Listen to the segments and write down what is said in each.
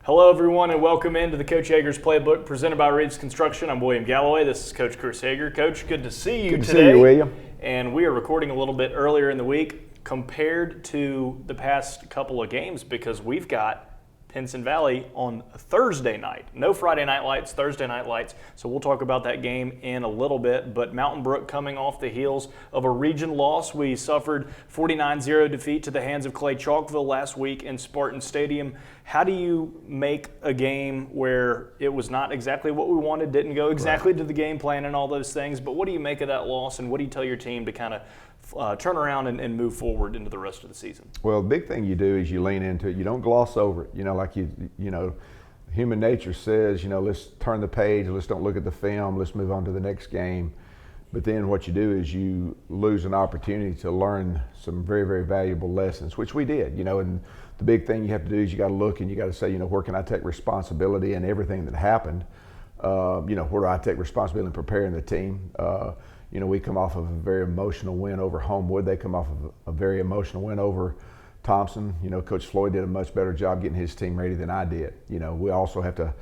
Hello, everyone, and welcome into the Coach Yeager's Playbook presented by Reeves Construction. I'm William Galloway. This is Coach Chris Yeager. Coach, good to see you today. Good to see you, William. And we are recording a little bit earlier in the week compared to the past couple of games because we've got Pinson Valley on Thursday night. No Friday night lights, Thursday night lights. So we'll talk about that game in a little bit. But Mountain Brook coming off the heels of a region loss. We suffered 49-0 defeat to the hands of Clay Chalkville last week in Spartan Stadium. How do you make a game where it was not exactly what we wanted, didn't go exactly to the game plan and all those things, but what do you make of that loss and what do you tell your team to kind of turn around and move forward into the rest of the season? Well, the big thing you do is you lean into it. You don't gloss over it. Like human nature says, let's turn the page, let's don't look at the film, let's move on to the next game. But then what you do is you lose an opportunity to learn some very, very valuable lessons, which we did, and the big thing you have to do is you got to look and you got to say, where can I take responsibility in everything that happened? Where do I take responsibility in preparing the team? We come off of a very emotional win over Homewood. They come off of a very emotional win over Thompson. Coach Floyd did a much better job getting his team ready than I did. We also have to,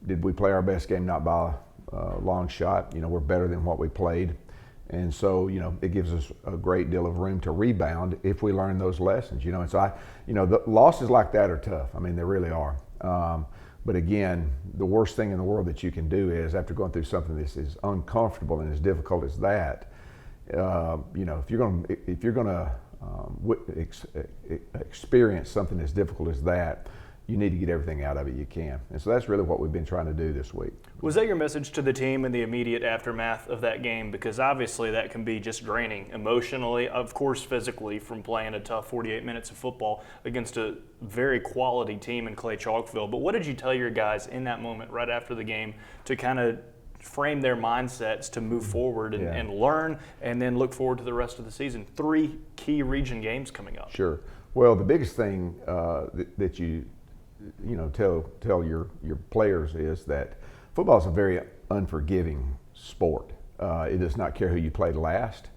did we play our best game? Not by a long shot. We're better than what we played. And so, it gives us a great deal of room to rebound if we learn those lessons, and so the losses like that are tough. I mean, they really are. But again, the worst thing in the world that you can do is after going through something that's as uncomfortable and as difficult as that, if you're going to experience something as difficult as that, you need to get everything out of it you can. And so that's really what we've been trying to do this week. Was that your message to the team in the immediate aftermath of that game? Because obviously that can be just draining emotionally, of course physically, from playing a tough 48 minutes of football against a very quality team in Clay Chalkville. But what did you tell your guys in that moment right after the game to kind of frame their mindsets to move forward and learn and then look forward to the rest of the season? 3 key region games coming up. Sure. Well, the biggest thing that you tell your players is that football is a very unforgiving sport. It does not care who you play last.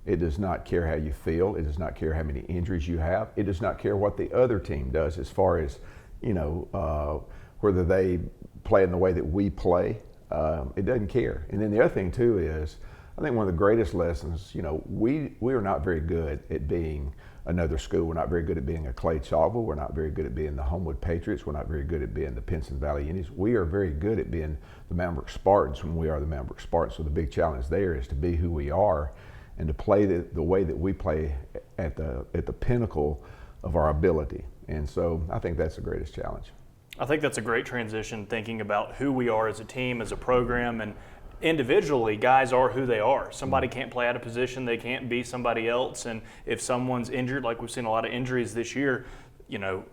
It does not care how you feel. It does not care how many injuries you have. It does not care what the other team does as far as, whether they play in the way that we play. It doesn't care. And then the other thing too is, I think one of the greatest lessons, we are not very good at being another school. We're not very good at being a Clay Chalkville. We're not very good at being the Homewood Patriots. We're not very good at being the Pinson Valley Indians. We are very good at being the Mountain Brook Spartans when we are the Mountain Brook Spartans. So the big challenge there is to be who we are and to play the way that we play at the pinnacle of our ability. And so I think that's the greatest challenge. I think that's a great transition, thinking about who we are as a team, as a program, and individually, guys are who they are. Somebody can't play out of position, they can't be somebody else, and if someone's injured, like we've seen a lot of injuries this year,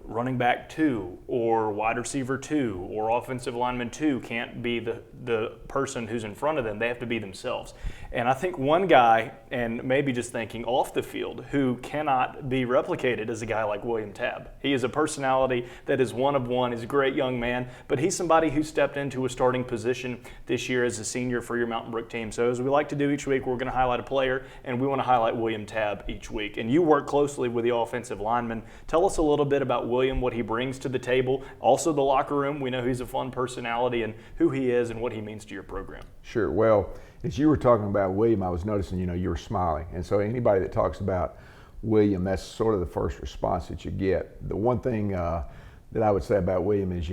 running back 2 or wide receiver 2 or offensive lineman 2 can't be the person who's in front of them. They have to be themselves. And I think one guy, and maybe just thinking off the field, who cannot be replicated is a guy like William Tabb. He is a personality that is one of one. He's a great young man, but he's somebody who stepped into a starting position this year as a senior for your Mountain Brook team. So as we like to do each week, we're going to highlight a player, and we want to highlight William Tabb each week. And you work closely with the offensive lineman. Tell us a little bit about William, what he brings to the table, also the locker room. We know he's a fun personality, and who he is and what he means to your program. Sure. Well, as you were talking about William, I was noticing, you were smiling. And so anybody that talks about William, that's sort of the first response that you get. The one thing that I would say about William is,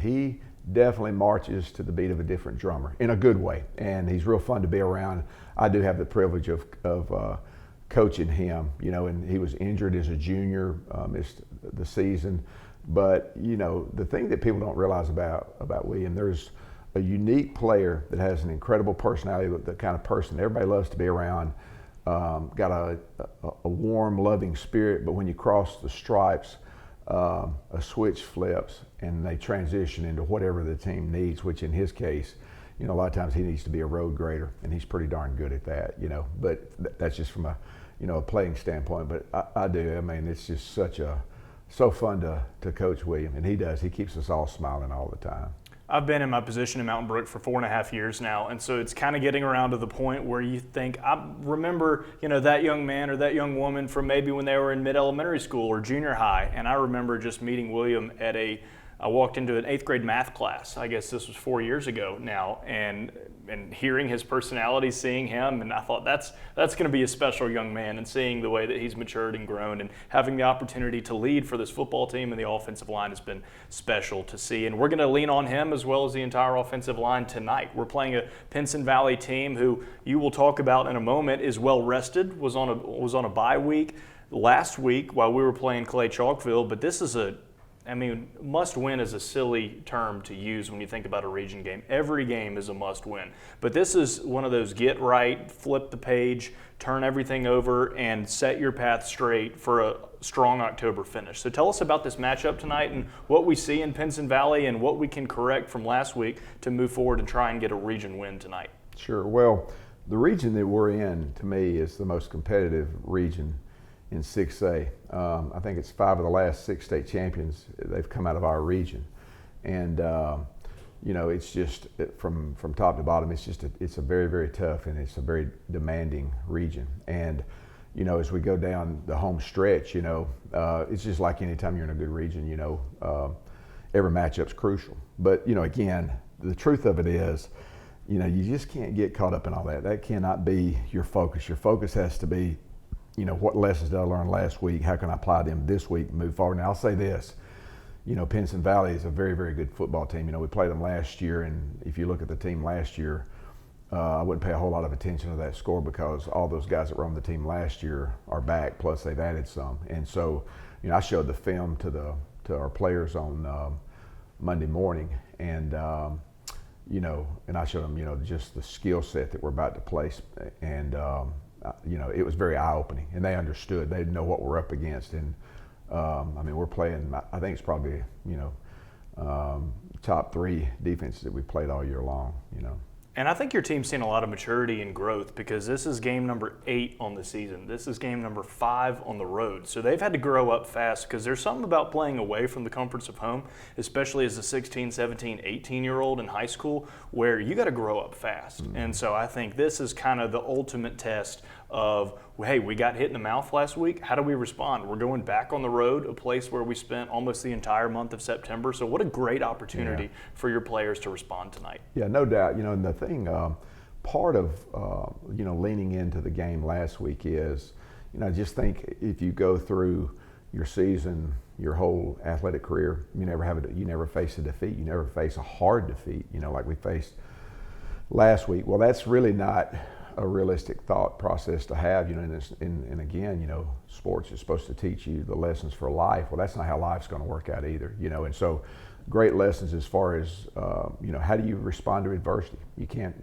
he definitely marches to the beat of a different drummer in a good way. And he's real fun to be around. I do have the privilege of coaching him, and he was injured as a junior, missed the season. But, the thing that people don't realize about William, there's a unique player that has an incredible personality, the kind of person everybody loves to be around, got a warm, loving spirit, but when you cross the stripes, a switch flips and they transition into whatever the team needs, which in his case, a lot of times he needs to be a road grader, and he's pretty darn good at that, but that's just from a playing standpoint. But I do. I mean, it's just so fun to coach William, and he keeps us all smiling all the time. I've been in my position in Mountain Brook for 4.5 years now, and so it's kind of getting around to the point where you think, I remember, that young man or that young woman from maybe when they were in mid-elementary school or junior high, and I remember just meeting William I walked into an 8th grade math class. I guess this was 4 years ago now, and hearing his personality, seeing him, and I thought that's going to be a special young man, and seeing the way that he's matured and grown, and having the opportunity to lead for this football team and the offensive line has been special to see. And we're going to lean on him as well as the entire offensive line tonight. We're playing a Pinson Valley team who you will talk about in a moment is well rested, was on a bye week last week while we were playing Clay Chalkville, but this is must win is a silly term to use when you think about a region game. Every game is a must win. But this is one of those get right, flip the page, turn everything over, and set your path straight for a strong October finish. So tell us about this matchup tonight and what we see in Pinson Valley and what we can correct from last week to move forward and try and get a region win tonight. Sure. Well, the region that we're in, to me, is the most competitive region in 6A. I think it's 5 of the last 6 state champions, they've come out of our region. And, it's just from top to bottom, it's a very, very tough and it's a very demanding region. And, as we go down the home stretch, it's just like any time you're in a good region, every matchup's crucial. But, again, the truth of it is, you just can't get caught up in all that. That cannot be your focus. Your focus has to be, what lessons did I learn last week? How can I apply them this week and move forward? And I'll say this, Pinson Valley is a very, very good football team. We played them last year, and if you look at the team last year, I wouldn't pay a whole lot of attention to that score because all those guys that were on the team last year are back, plus they've added some. And so, I showed the film to our players on Monday morning, and and I showed them, just the skill set that we're about to place, and it was very eye-opening, and they understood. They know what we're up against, and we're playing. I think it's probably top 3 defenses that we've played all year long. And I think your team's seen a lot of maturity and growth because this is game number 8 on the season. This is game number 5 on the road. So they've had to grow up fast because there's something about playing away from the comforts of home, especially as a 16, 17, 18-year-old in high school, where you got to grow up fast. Mm-hmm. And so I think this is kind of the ultimate test of, hey, we got hit in the mouth last week. How do we respond? We're going back on the road, a place where we spent almost the entire month of September. So what a great opportunity for your players to respond tonight. Yeah, no doubt. And the thing, part of, leaning into the game last week is, just think if you go through your season, your whole athletic career, you never face a defeat. You never face a hard defeat, like we faced last week. Well, that's really not a realistic thought process to have, and again, sports is supposed to teach you the lessons for life. Well, that's not how life's going to work out either, and so great lessons as far as, how do you respond to adversity? You can't,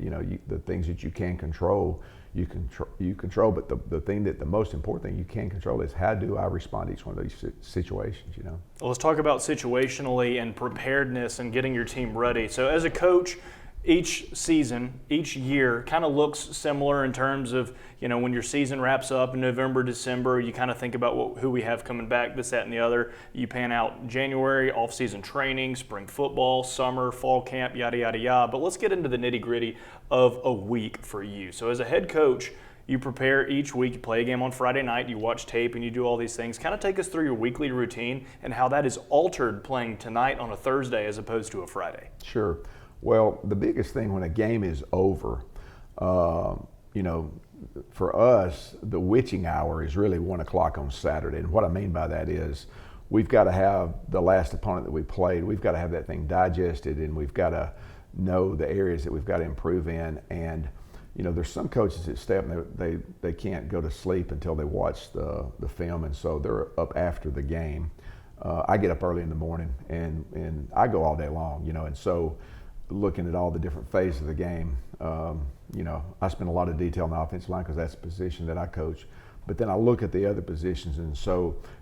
the things that you can control, you control, but the thing that the most important thing you can control is how do I respond to each one of these situations, Well, let's talk about situationally and preparedness and getting your team ready. So as a coach, each season, each year kind of looks similar in terms of, when your season wraps up in November, December, you kind of think about who we have coming back, this, that, and the other. You pan out January, off-season training, spring football, summer, fall camp, yada, yada, yada. But let's get into the nitty-gritty of a week for you. So as a head coach, you prepare each week, you play a game on Friday night, you watch tape, and you do all these things. Kind of take us through your weekly routine and how that is altered playing tonight on a Thursday as opposed to a Friday. Sure. Well, the biggest thing when a game is over, for us, the witching hour is really 1 o'clock on Saturday. And what I mean by that is we've got to have the last opponent that we played, we've got to have that thing digested, and we've got to know the areas that we've got to improve in. And, there's some coaches that stay up and they can't go to sleep until they watch the film, and so they're up after the game. I get up early in the morning, and I go all day long, and so looking at all the different phases of the game, I spend a lot of detail on the offensive line because that's the position that I coach. But then I look at the other positions,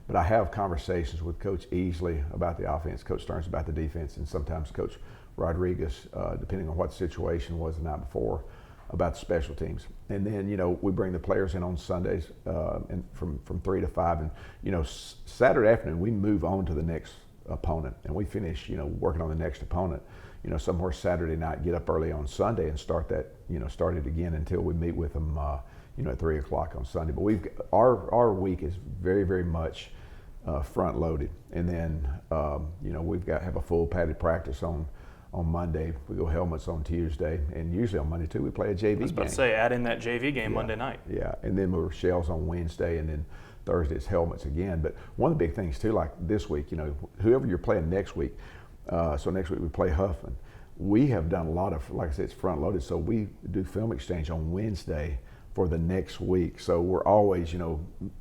but I have conversations with Coach Easley about the offense, Coach Stearns about the defense, and sometimes Coach Rodriguez, depending on what the situation was the night before, about the special teams. And then, we bring the players in on Sundays and from 3 to 5. And, Saturday afternoon, we move on to the next opponent, and we finish, working on the next opponent, somewhere Saturday night, get up early on Sunday and start it again until we meet with them, at 3 o'clock on Sunday. But our week is very, very much front loaded, and then have a full padded practice on Monday. We go helmets on Tuesday, and usually on Monday too we play a JV game. I was about to say, add in that JV game Monday night. Yeah, and then we're shells on Wednesday, and then Thursday is helmets again. But one of the big things too, like this week, whoever you're playing next week, so next week we play Huffman. We have done a lot of, like I said, it's front loaded, so we do film exchange on Wednesday for the next week. So we're always,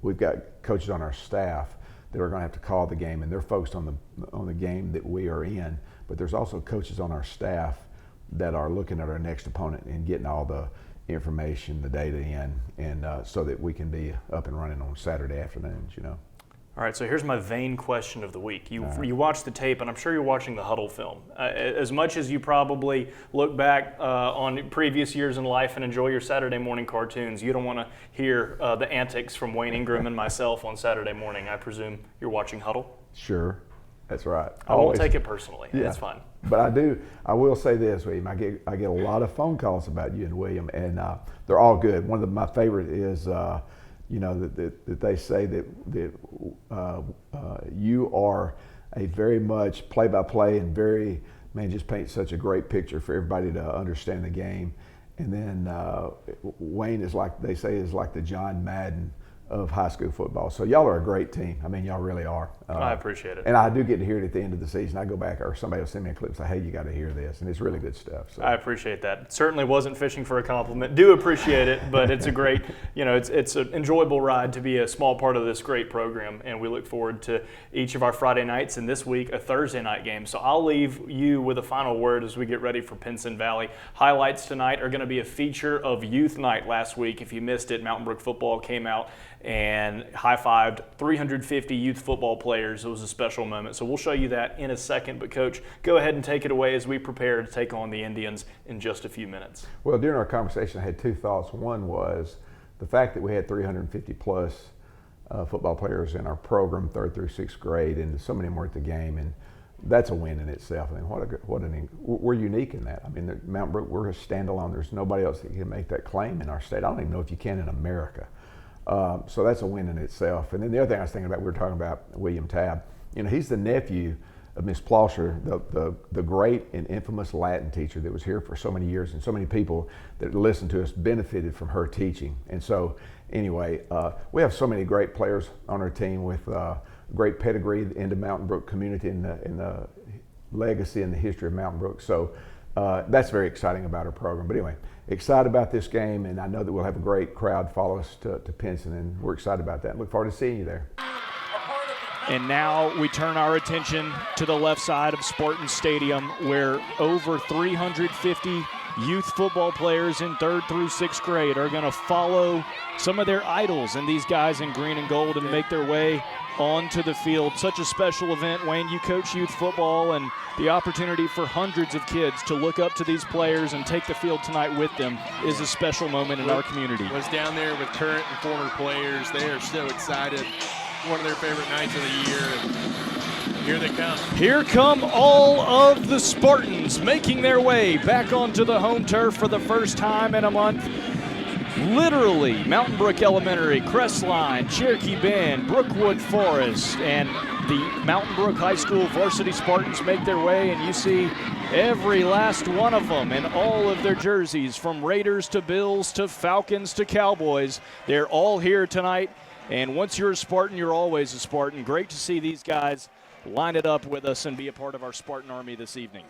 we've got coaches on our staff that are going to have to call the game, and they're focused on the game that we are in. But there's also coaches on our staff that are looking at our next opponent and getting all the information, the data in, and so that we can be up and running on Saturday afternoons. All right, so here's my vain question of the week. You watch the tape, and I'm sure you're watching the huddle film. As much as you probably look back on previous years in life and enjoy your Saturday morning cartoons, you don't want to hear the antics from Wayne Ingram and myself on Saturday morning. I presume you're watching huddle? Sure, that's right. I won't take it personally. Yeah. It's fine. But I will say this, William. I get a lot of phone calls about you and William, and they're all good. One of my favorite is, that they say that you are a very much play-by-play and just paint such a great picture for everybody to understand the game. And then Wayne is like the John Madden of high school football. So y'all are a great team. I mean, y'all really are. I appreciate it. And I do get to hear it at the end of the season. I go back, or somebody will send me a clip and say, hey, you got to hear this. And it's really good stuff. So. I appreciate that. Certainly wasn't fishing for a compliment. Do appreciate it, but it's a great, it's an enjoyable ride to be a small part of this great program. And we look forward to each of our Friday nights, and this week a Thursday night game. So I'll leave you with a final word as we get ready for Pinson Valley. Highlights tonight are going to be a feature of Youth Night last week. If you missed it, Mountain Brook football came out and high-fived 350 youth football players. It was a special moment. So we'll show you that in a second. But, Coach, go ahead and take it away as we prepare to take on the Indians in just a few minutes. Well, during our conversation, I had two thoughts. One was the fact that we had 350-plus football players in our program, 3rd through 6th grade, and so many more at the game. And that's a win in itself. I mean, we're unique in that. I mean, Mountain Brook, we're a standalone. There's nobody else that can make that claim in our state. I don't even know if you can in America. So that's a win in itself. And then the other thing I was thinking about, we were talking about William Tabb. He's the nephew of Miss Plosser, the great and infamous Latin teacher that was here for so many years, and so many people that listened to us benefited from her teaching. And so anyway, we have so many great players on our team with great pedigree in the Mountain Brook community and the legacy and the history of Mountain Brook. So that's very exciting about our program. But anyway, excited about this game, and I know that we'll have a great crowd follow us to Pinson, and we're excited about that. Look forward to seeing you there. And now we turn our attention to the left side of Spartan Stadium, where over 350 youth football players in 3rd through 6th grade are going to follow some of their idols and these guys in green and gold and make their way onto the field. Such a special event. Wayne, you coach youth football, and the opportunity for hundreds of kids to look up to these players and take the field tonight with them is a special moment in our community. Was down there with current and former players. They are so excited. One of their favorite nights of the year. And here they come. Here come all of the Spartans making their way back onto the home turf for the first time in a month. Literally, Mountain Brook Elementary, Crestline, Cherokee Bend, Brookwood Forest, and the Mountain Brook High School varsity Spartans make their way, and you see every last one of them in all of their jerseys, from Raiders to Bills to Falcons to Cowboys. They're all here tonight, and once you're a Spartan, you're always a Spartan. Great to see these guys line it up with us and be a part of our Spartan Army this evening.